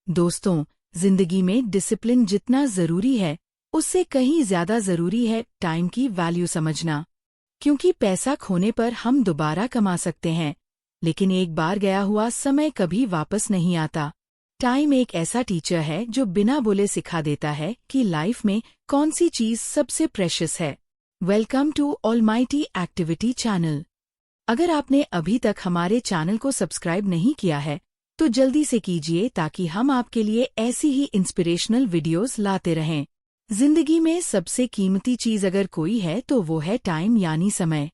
दोस्तों, जिंदगी में डिसिप्लिन जितना जरूरी है, उससे कहीं ज्यादा जरूरी है टाइम की वैल्यू समझना। क्योंकि पैसा खोने पर हम दोबारा कमा सकते हैं, लेकिन एक बार गया हुआ समय कभी वापस नहीं आता। टाइम एक ऐसा टीचर है जो बिना बोले सिखा देता है कि लाइफ में कौन सी चीज सबसे प्रेशियस है। Welcome to almighty activity channel. अगर आपने अभी तक हमारे चैनल को सब्सक्राइब नहीं किया है, तो जल्दी से कीजिए ताकि हम आपके लिए ऐसी ही इंस्पिरेशनल वीडियोस लाते रहें। जिंदगी में सबसे कीमती चीज अगर कोई है तो वो है टाइम यानी समय।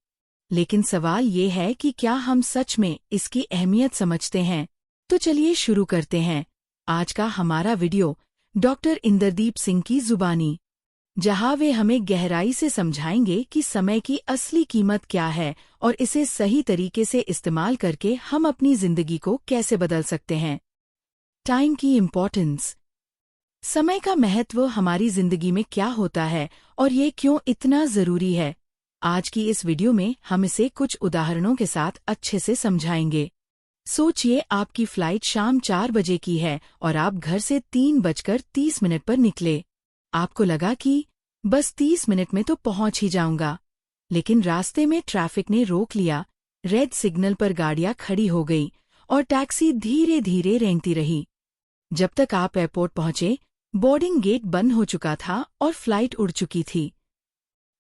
लेकिन सवाल ये है कि क्या हम सच में इसकी अहमियत समझते हैं? तो चलिए शुरू करते हैं आज का हमारा वीडियो डॉक्टर इंद्रदीप सिंह की जुबानी, जहां वे हमें गहराई से समझाएंगे कि समय की असली कीमत क्या है और इसे सही तरीके से इस्तेमाल करके हम अपनी जिंदगी को कैसे बदल सकते हैं। टाइम की इम्पोर्टेंस। समय का महत्व हमारी जिंदगी में क्या होता है और ये क्यों इतना जरूरी है, आज की इस वीडियो में हम इसे कुछ उदाहरणों के साथ अच्छे से समझाएंगे। सोचिए, आपकी फ्लाइट शाम 4 बजे की है और आप घर से 3:30 पर निकले। आपको लगा कि बस 30 मिनट में तो पहुंच ही जाऊंगा, लेकिन रास्ते में ट्रैफिक ने रोक लिया, रेड सिग्नल पर गाड़ियां खड़ी हो गई और टैक्सी धीरे धीरे रेंगती रही। जब तक आप एयरपोर्ट पहुंचे, बोर्डिंग गेट बंद हो चुका था और फ्लाइट उड़ चुकी थी।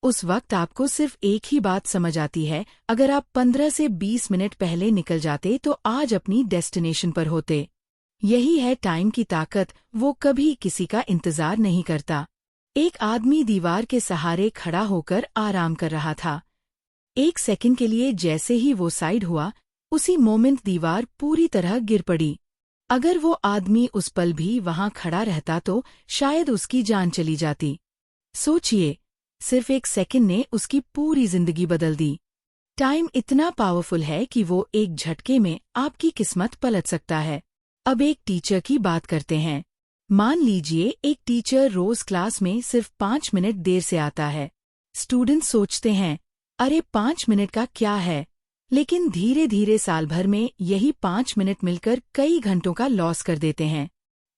उस वक्त आपको सिर्फ एक ही बात समझ आती है, अगर आप 15 से 20 मिनट पहले निकल जाते तो आज अपनी डेस्टिनेशन पर होते। यही है टाइम की ताकत, वो कभी किसी का इंतजार नहीं करता। एक आदमी दीवार के सहारे खड़ा होकर आराम कर रहा था। 1 सेकंड के लिए जैसे ही वो साइड हुआ, उसी मोमेंट दीवार पूरी तरह गिर पड़ी। अगर वो आदमी उस पल भी वहां खड़ा रहता तो शायद उसकी जान चली जाती। सोचिए, सिर्फ 1 सेकंड ने उसकी पूरी जिंदगी बदल दी। टाइम इतना पावरफुल है कि वो एक झटके में आपकी किस्मत पलट सकता है। अब एक टीचर की बात करते हैं। मान लीजिए, एक टीचर रोज क्लास में सिर्फ 5 मिनट देर से आता है। स्टूडेंट्स सोचते हैं, अरे 5 मिनट का क्या है, लेकिन धीरे धीरे साल भर में यही 5 मिनट मिलकर कई घंटों का लॉस कर देते हैं।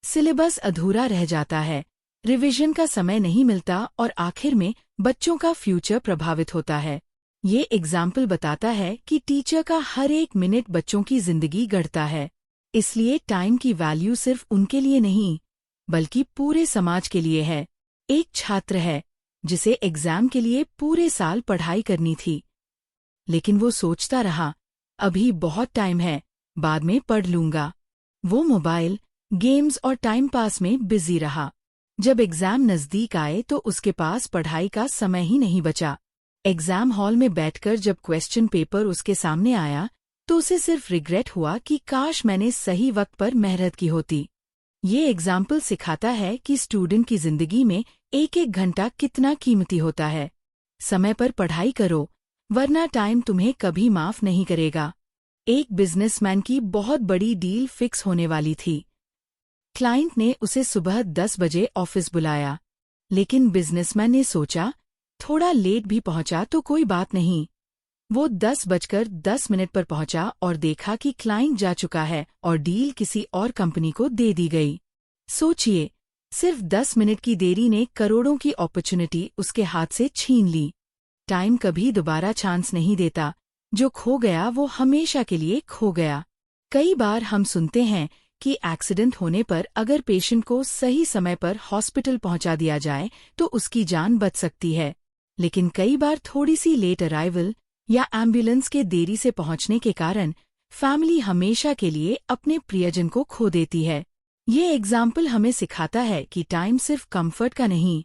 सिलेबस अधूरा रह जाता है, रिवीजन का समय नहीं मिलता और आखिर में बच्चों का फ्यूचर प्रभावित होता है। ये एग्जाम्पल बताता है कि टीचर का हर एक मिनट बच्चों की जिंदगी गढ़ता है। इसलिए टाइम की वैल्यू सिर्फ उनके लिए नहीं, बल्कि पूरे समाज के लिए है। एक छात्र है जिसे एग्जाम के लिए पूरे साल पढ़ाई करनी थी, लेकिन वो सोचता रहा, अभी बहुत टाइम है, बाद में पढ़ लूंगा। वो मोबाइल, गेम्स और टाइम पास में बिजी रहा। जब एग्जाम नजदीक आए तो उसके पास पढ़ाई का समय ही नहीं बचा। एग्जाम हॉल में बैठकर जब क्वेश्चन पेपर उसके सामने आया, तो उसे सिर्फ रिग्रेट हुआ कि काश मैंने सही वक्त पर मेहनत की होती। ये एग्जाम्पल सिखाता है कि स्टूडेंट की जिंदगी में एक एक घंटा कितना कीमती होता है। समय पर पढ़ाई करो, वरना टाइम तुम्हें कभी माफ नहीं करेगा। एक बिजनेसमैन की बहुत बड़ी डील फिक्स होने वाली थी। क्लाइंट ने उसे सुबह 10 बजे ऑफिस बुलाया, लेकिन बिजनेसमैन ने सोचा, थोड़ा लेट भी पहुंचा तो कोई बात नहीं। वो 10:10 पर पहुंचा और देखा कि क्लाइंट जा चुका है और डील किसी और कंपनी को दे दी गई। सोचिए, सिर्फ 10 मिनट की देरी ने करोड़ों की अपॉर्चुनिटी उसके हाथ से छीन ली। टाइम कभी दोबारा चांस नहीं देता, जो खो गया वो हमेशा के लिए खो गया। कई बार हम सुनते हैं कि एक्सीडेंट होने पर अगर पेशेंट को सही समय पर हॉस्पिटल पहुंचा दिया जाए तो उसकी जान बच सकती है, लेकिन कई बार थोड़ी सी लेट अराइवल या एम्बुलेंस के देरी से पहुंचने के कारण फैमिली हमेशा के लिए अपने प्रियजन को खो देती है। ये एग्जाम्पल हमें सिखाता है कि टाइम सिर्फ कंफर्ट का नहीं,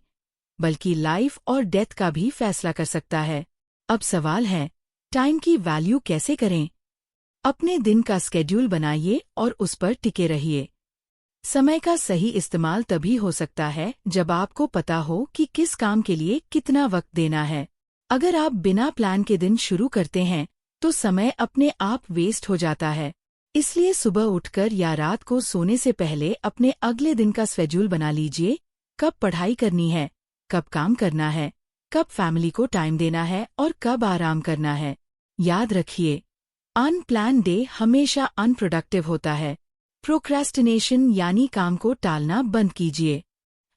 बल्कि लाइफ और डेथ का भी फैसला कर सकता है। अब सवाल है, टाइम की वैल्यू कैसे करें? अपने दिन का स्केड्यूल बनाइए और उस पर टिके रहिए। समय का सही इस्तेमाल तभी हो सकता है जब आपको पता हो कि किस काम के लिए कितना वक्त देना है। अगर आप बिना प्लान के दिन शुरू करते हैं तो समय अपने आप वेस्ट हो जाता है। इसलिए सुबह उठकर या रात को सोने से पहले अपने अगले दिन का शेड्यूल बना लीजिए। कब पढ़ाई करनी है, कब काम करना है, कब फैमिली को टाइम देना है और कब आराम करना है। याद रखिए, अनप्लान डे हमेशा अनप्रोडक्टिव होता है। प्रोक्रेस्टिनेशन यानी काम को टालना बंद कीजिए।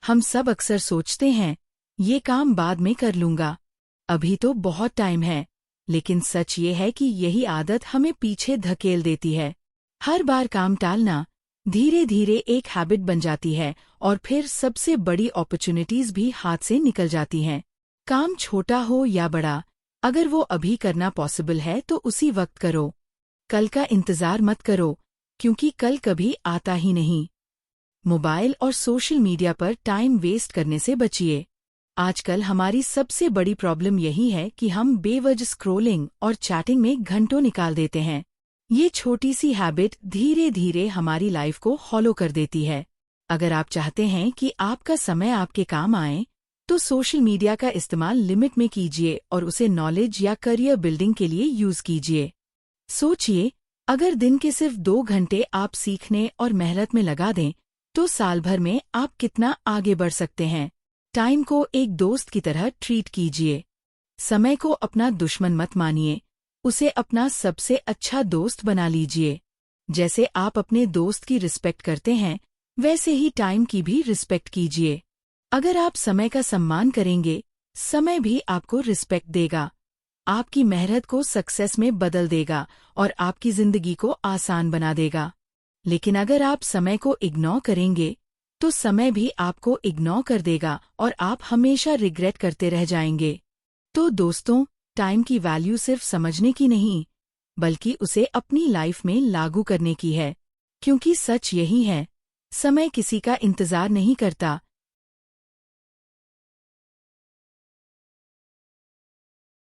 हम सब अक्सर सोचते हैं, ये काम बाद में कर लूंगा, अभी तो बहुत टाइम है, लेकिन सच ये है कि यही आदत हमें पीछे धकेल देती है। हर बार काम टालना धीरे धीरे एक हैबिट बन जाती है और फिर सबसे बड़ी अपॉर्चुनिटीज भी हाथ से निकल जाती हैं। काम छोटा हो या बड़ा, अगर वो अभी करना पॉसिबल है तो उसी वक्त करो। कल का इंतजार मत करो, क्योंकि कल कभी आता ही नहीं। मोबाइल और सोशल मीडिया पर टाइम वेस्ट करने से बचिए। आजकल हमारी सबसे बड़ी प्रॉब्लम यही है कि हम बेवजह स्क्रोलिंग और चैटिंग में घंटों निकाल देते हैं। ये छोटी सी हैबिट धीरे धीरे हमारी लाइफ को हॉलो कर देती है। अगर आप चाहते हैं कि आपका समय आपके काम आए, तो सोशल मीडिया का इस्तेमाल लिमिट में कीजिए और उसे नॉलेज या करियर बिल्डिंग के लिए यूज कीजिए। सोचिए, अगर दिन के सिर्फ 2 घंटे आप सीखने और मेहनत में लगा दें, तो साल भर में आप कितना आगे बढ़ सकते हैं। टाइम को एक दोस्त की तरह ट्रीट कीजिए। समय को अपना दुश्मन मत मानिए, उसे अपना सबसे अच्छा दोस्त बना लीजिए। जैसे आप अपने दोस्त की रिस्पेक्ट करते हैं, वैसे ही टाइम की भी रिस्पेक्ट कीजिए। अगर आप समय का सम्मान करेंगे, समय भी आपको रिस्पेक्ट देगा, आपकी मेहनत को सक्सेस में बदल देगा और आपकी जिंदगी को आसान बना देगा। लेकिन अगर आप समय को इग्नोर करेंगे, तो समय भी आपको इग्नोर कर देगा और आप हमेशा रिग्रेट करते रह जाएंगे। तो दोस्तों, टाइम की वैल्यू सिर्फ समझने की नहीं, बल्कि उसे अपनी लाइफ में लागू करने की है। क्योंकि सच यही है, समय किसी का इंतजार नहीं करता,